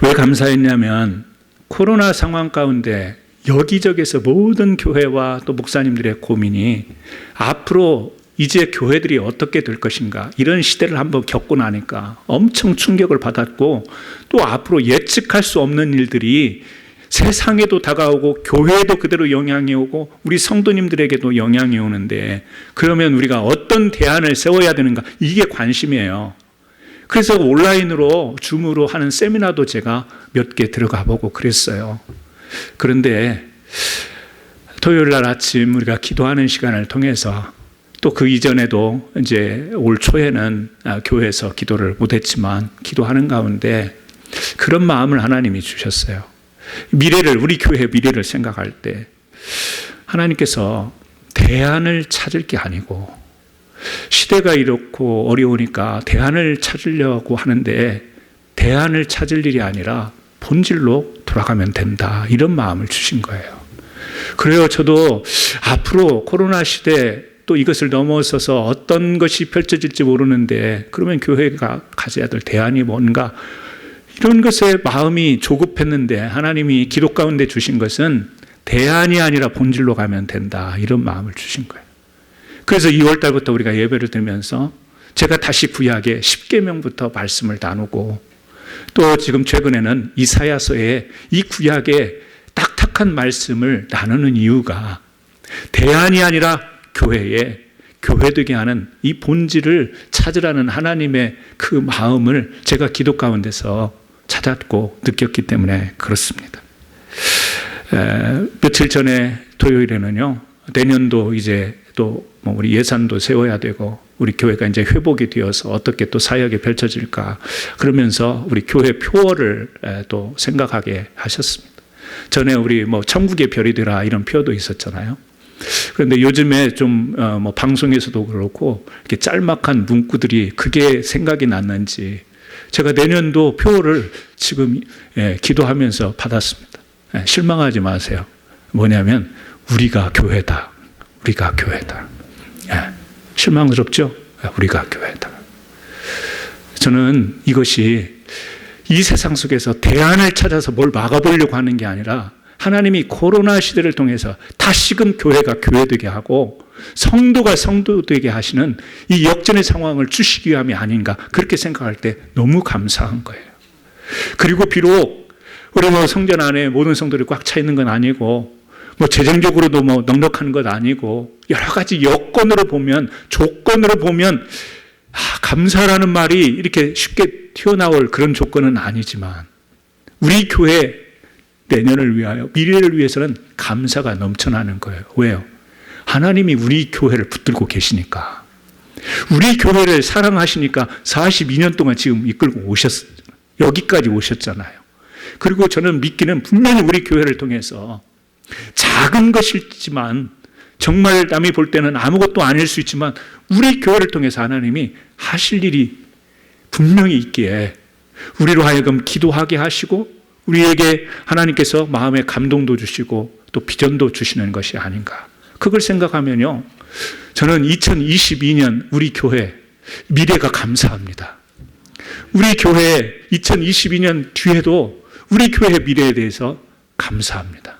왜 감사했냐면 코로나 상황 가운데 여기저기서 모든 교회와 또 목사님들의 고민이 앞으로 이제 교회들이 어떻게 될 것인가, 이런 시대를 한번 겪고 나니까 엄청 충격을 받았고, 또 앞으로 예측할 수 없는 일들이 세상에도 다가오고 교회에도 그대로 영향이 오고 우리 성도님들에게도 영향이 오는데, 그러면 우리가 어떤 대안을 세워야 되는가, 이게 관심이에요. 그래서 온라인으로 줌으로 하는 세미나도 제가 몇 개 들어가 보고 그랬어요. 그런데 토요일 날 아침 우리가 기도하는 시간을 통해서, 또 그 이전에도 이제 올 초에는 교회에서 기도를 못했지만 기도하는 가운데 그런 마음을 하나님이 주셨어요. 미래를, 우리 교회의 미래를 생각할 때 하나님께서 대안을 찾을 게 아니고, 시대가 이렇고 어려우니까 대안을 찾으려고 하는데 대안을 찾을 일이 아니라 본질로 돌아가면 된다, 이런 마음을 주신 거예요. 그래요. 저도 앞으로 코로나 시대 또 이것을 넘어서서 어떤 것이 펼쳐질지 모르는데, 그러면 교회가 가져야 될 대안이 뭔가, 이런 것에 마음이 조급했는데 하나님이 기도 가운데 주신 것은 대안이 아니라 본질로 가면 된다, 이런 마음을 주신 거예요. 그래서 2월 달부터 우리가 예배를 드리면서 제가 다시 구약의 10계명부터 말씀을 나누고, 또 지금 최근에는 이사야서의 이 구약의 딱딱한 말씀을 나누는 이유가, 대안이 아니라 교회되게 하는 이 본질을 찾으라는 하나님의 그 마음을 제가 기도 가운데서 찾았고 느꼈기 때문에 그렇습니다. 며칠 전에 토요일에는요, 내년도 이제 또 우리 예산도 세워야 되고 우리 교회가 이제 회복이 되어서 어떻게 또 사역이 펼쳐질까, 그러면서 우리 교회 표어를 또 생각하게 하셨습니다. 전에 우리 천국의 별이 되라, 이런 표어도 있었잖아요. 그런데 요즘에 좀 방송에서도 그렇고 이렇게 짤막한 문구들이 그게 생각이 났는지 제가 내년도 표어를 지금 기도하면서 받았습니다. 실망하지 마세요. 뭐냐면 우리가 교회다. 우리가 교회다. 실망스럽죠? 우리가 교회다. 저는 이것이 이 세상 속에서 대안을 찾아서 뭘 막아보려고 하는 게 아니라, 하나님이 코로나 시대를 통해서 다시금 교회가 교회되게 하고 성도가 성도되게 하시는 이 역전의 상황을 주시기 위함이 아닌가, 그렇게 생각할 때 너무 감사한 거예요. 그리고 비록 우리 성전 안에 모든 성도들이 꽉 차 있는 건 아니고, 재정적으로도 넉넉한 것 아니고, 여러 가지 여건으로 보면, 조건으로 보면 감사라는 말이 이렇게 쉽게 튀어나올 그런 조건은 아니지만, 우리 교회 내년을 위하여, 미래를 위해서는 감사가 넘쳐나는 거예요. 왜요? 하나님이 우리 교회를 붙들고 계시니까, 우리 교회를 사랑하시니까 42년 동안 지금 이끌고 여기까지 오셨잖아요. 그리고 저는 믿기는 분명히 우리 교회를 통해서 작은 것이지만, 정말 남이 볼 때는 아무것도 아닐 수 있지만 우리 교회를 통해서 하나님이 하실 일이 분명히 있기에 우리로 하여금 기도하게 하시고, 우리에게 하나님께서 마음의 감동도 주시고 또 비전도 주시는 것이 아닌가, 그걸 생각하면요, 저는 2022년 우리 교회 미래가 감사합니다. 우리 교회 2022년 뒤에도 우리 교회의 미래에 대해서 감사합니다.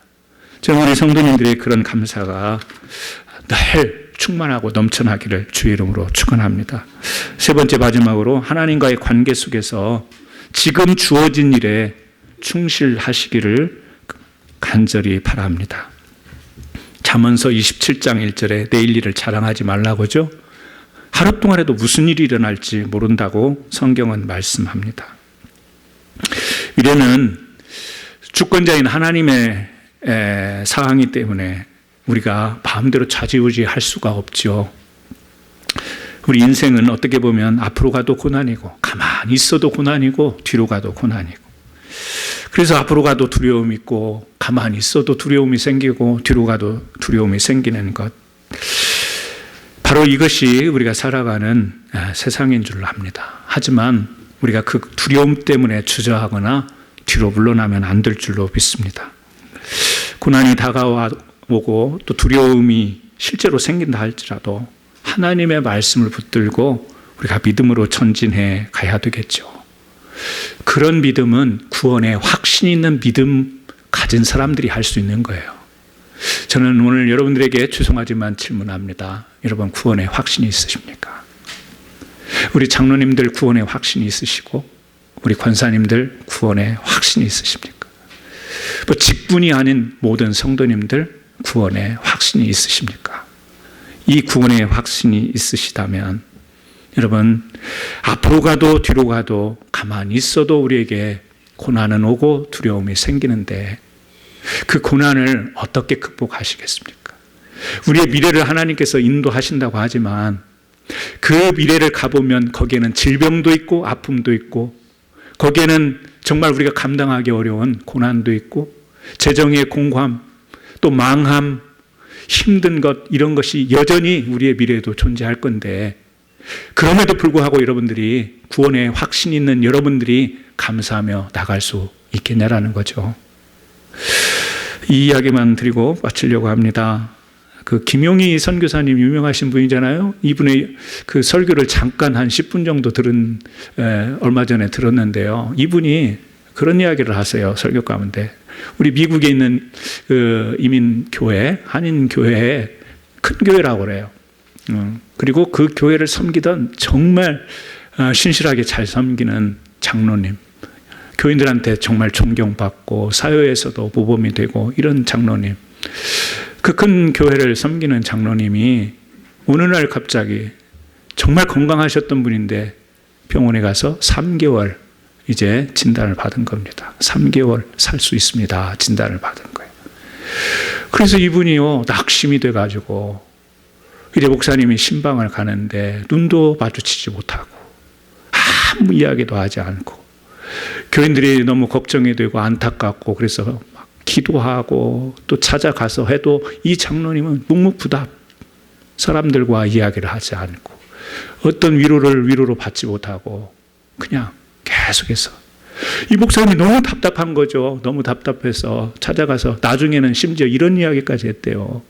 저는 우리 성도님들의 그런 감사가 늘 충만하고 넘쳐나기를 주의 이름으로 축원합니다. 세 번째, 마지막으로 하나님과의 관계 속에서 지금 주어진 일에 충실하시기를 간절히 바랍니다. 잠언서 27장 1절에 내일 일을 자랑하지 말라고죠. 하루 동안에도 무슨 일이 일어날지 모른다고 성경은 말씀합니다. 미래는 주권자인 하나님의 사항이기 때문에 우리가 마음대로 좌지우지할 수가 없죠. 우리 인생은 어떻게 보면 앞으로 가도 고난이고, 가만히 있어도 고난이고, 뒤로 가도 고난이고, 그래서 앞으로 가도 두려움이 있고, 가만히 있어도 두려움이 생기고, 뒤로 가도 두려움이 생기는 것, 바로 이것이 우리가 살아가는 세상인 줄 압니다. 하지만 우리가 그 두려움 때문에 주저하거나 뒤로 물러나면 안 될 줄로 믿습니다. 고난이 다가오고 또 두려움이 실제로 생긴다 할지라도 하나님의 말씀을 붙들고 우리가 믿음으로 전진해 가야 되겠죠. 그런 믿음은 구원에 확신이 있는 믿음 가진 사람들이 할 수 있는 거예요. 저는 오늘 여러분들에게 죄송하지만 질문합니다. 여러분 구원에 확신이 있으십니까? 우리 장로님들 구원에 확신이 있으시고 우리 권사님들 구원에 확신이 있으십니까? 뭐 직분이 아닌 모든 성도님들 구원에 확신이 있으십니까? 이 구원에 확신이 있으시다면 여러분 앞으로 가도 뒤로 가도 가만히 있어도 우리에게 고난은 오고 두려움이 생기는데 그 고난을 어떻게 극복하시겠습니까? 우리의 미래를 하나님께서 인도하신다고 하지만 그 미래를 가보면 거기에는 질병도 있고 아픔도 있고 거기에는 정말 우리가 감당하기 어려운 고난도 있고 재정의 공고함 또 망함 힘든 것 이런 것이 여전히 우리의 미래에도 존재할 건데 그럼에도 불구하고 여러분들이 구원에 확신 있는 여러분들이 감사하며 나갈 수 있겠냐라는 거죠. 이 이야기만 드리고 마치려고 합니다. 그 김용희 선교사님 유명하신 분이잖아요. 이분의 그 설교를 잠깐 한 10분 정도 얼마 전에 들었는데요. 이분이 그런 이야기를 하세요. 설교 가운데. 우리 미국에 있는 그 이민교회, 한인교회에 큰 교회라고 그래요. 그리고 그 교회를 섬기던 정말 신실하게 잘 섬기는 장로님. 교인들한테 정말 존경받고 사회에서도 모범이 되고 이런 장로님. 그 큰 교회를 섬기는 장로님이 어느 날 갑자기 정말 건강하셨던 분인데 병원에 가서 3개월 이제 진단을 받은 겁니다. 3개월 살 수 있습니다. 진단을 받은 거예요. 그래서 이분이요 낙심이 돼가지고 이제 목사님이 신방을 가는데 눈도 마주치지 못하고 아무 이야기도 하지 않고 교인들이 너무 걱정이 되고 안타깝고 그래서 막 기도하고 또 찾아가서 해도 이 장로님은 묵묵부답 사람들과 이야기를 하지 않고 어떤 위로로 받지 못하고 그냥 계속해서 이 목사님이 너무 답답한 거죠. 너무 답답해서 찾아가서 나중에는 심지어 이런 이야기까지 했대요.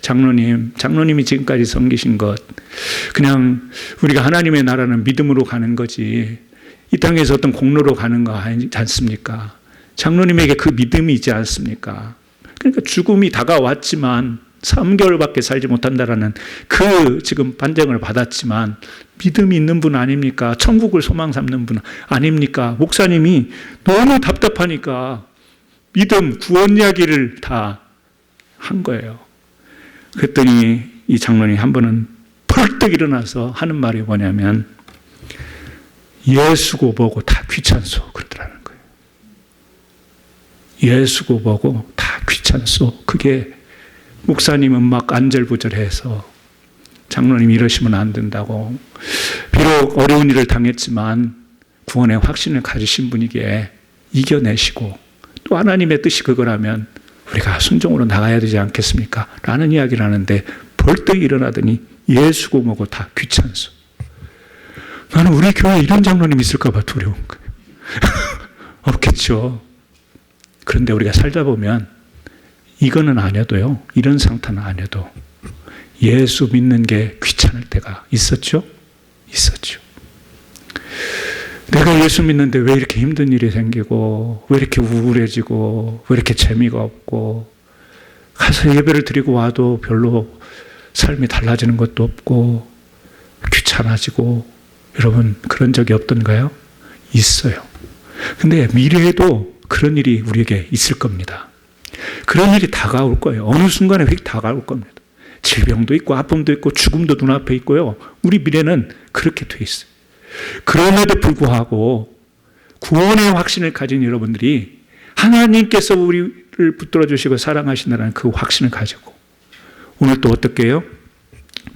장로님이 지금까지 섬기신 것 그냥 우리가 하나님의 나라는 믿음으로 가는 거지 이 땅에서 어떤 공로로 가는 거 아니지 않습니까? 장로님에게 그 믿음이 있지 않습니까? 그러니까 죽음이 다가왔지만 3개월밖에 살지 못한다라는 그 지금 판정을 받았지만 믿음이 있는 분 아닙니까? 천국을 소망 삼는 분 아닙니까? 목사님이 너무 답답하니까 믿음, 구원 이야기를 다 한 거예요. 그랬더니 이 장로님 한 번은 펄떡 일어나서 하는 말이 뭐냐면 예수고 보고 다 귀찮소 그러더라는 거예요. 예수고 보고 다 귀찮소. 그게 목사님은 막 안절부절해서 장로님이 이러시면 안 된다고 비록 어려운 일을 당했지만 구원의 확신을 가지신 분이기에 이겨내시고 또 하나님의 뜻이 그거라면 우리가 순종으로 나가야 되지 않겠습니까? 라는 이야기를 하는데 벌떡 일어나더니 예수고 뭐고 다 귀찮소. 나는 우리 교회에 이런 장로님 있을까 봐 두려운 거예요. 없겠죠. 그런데 우리가 살다 보면 이거는 아니어도요. 이런 상태는 아니어도 예수 믿는 게 귀찮을 때가 있었죠? 있었죠. 내가 예수 믿는데 왜 이렇게 힘든 일이 생기고 왜 이렇게 우울해지고 왜 이렇게 재미가 없고 가서 예배를 드리고 와도 별로 삶이 달라지는 것도 없고 귀찮아지고 여러분 그런 적이 없던가요? 있어요. 근데 미래에도 그런 일이 우리에게 있을 겁니다. 그런 일이 다가올 거예요. 어느 순간에 휙 다가올 겁니다. 질병도 있고 아픔도 있고 죽음도 눈앞에 있고요. 우리 미래는 그렇게 돼 있어요. 그럼에도 불구하고 구원의 확신을 가진 여러분들이 하나님께서 우리를 붙들어 주시고 사랑하신다는 그 확신을 가지고 오늘 또 어떻게 해요?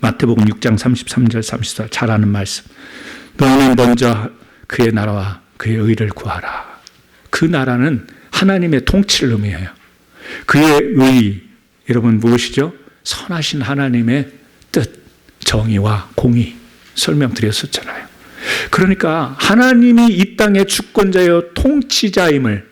마태복음 6장 33절 34절 잘 아는 말씀. 너는 먼저 그의 나라와 그의 의를 구하라. 그 나라는 하나님의 통치를 의미해요. 그의 의, 여러분 무엇이죠? 선하신 하나님의 뜻, 정의와 공의 설명드렸었잖아요. 그러니까 하나님이 이 땅의 주권자여 통치자임을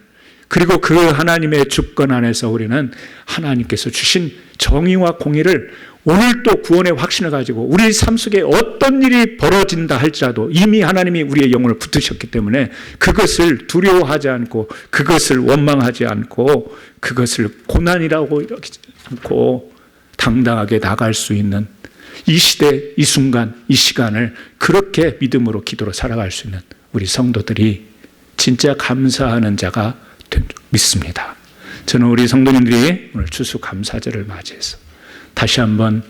그리고 그 하나님의 주권 안에서 우리는 하나님께서 주신 정의와 공의를 오늘 또 구원의 확신을 가지고 우리 삶 속에 어떤 일이 벌어진다 할지라도 이미 하나님이 우리의 영혼을 붙드셨기 때문에 그것을 두려워하지 않고 그것을 원망하지 않고 그것을 고난이라고 여기지 않고 당당하게 나갈 수 있는 이 시대, 이 순간, 이 시간을 그렇게 믿음으로 기도로 살아갈 수 있는 우리 성도들이 진짜 감사하는 자가 된 줄 믿습니다. 저는 우리 성도님들이 오늘 추수감사절을 맞이해서 다시 한번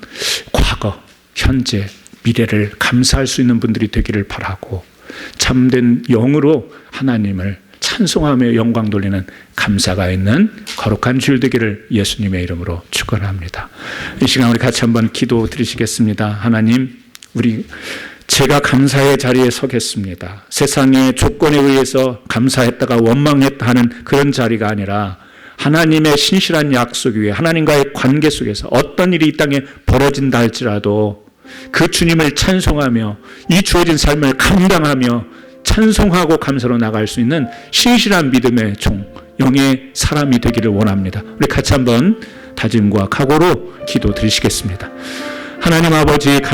과거, 현재, 미래를 감사할 수 있는 분들이 되기를 바라고 참된 영으로 하나님을 찬송하며 영광 돌리는 감사가 있는 거룩한 주일 되기를 예수님의 이름으로 축원합니다. 이 시간 우리 같이 한번 기도 드리시겠습니다. 하나님, 제가 감사의 자리에 서겠습니다. 세상의 조건에 의해서 감사했다가 원망했다 하는 그런 자리가 아니라 하나님의 신실한 약속 위에 하나님과의 관계 속에서 어떤 일이 이 땅에 벌어진다 할지라도 그 주님을 찬송하며 이 주어진 삶을 감당하며 찬송하고 감사로 나갈 수 있는 신실한 믿음의 종, 영의 사람이 되기를 원합니다. 우리 같이 한번 다짐과 각오로 기도 드리시겠습니다. 하나님 아버지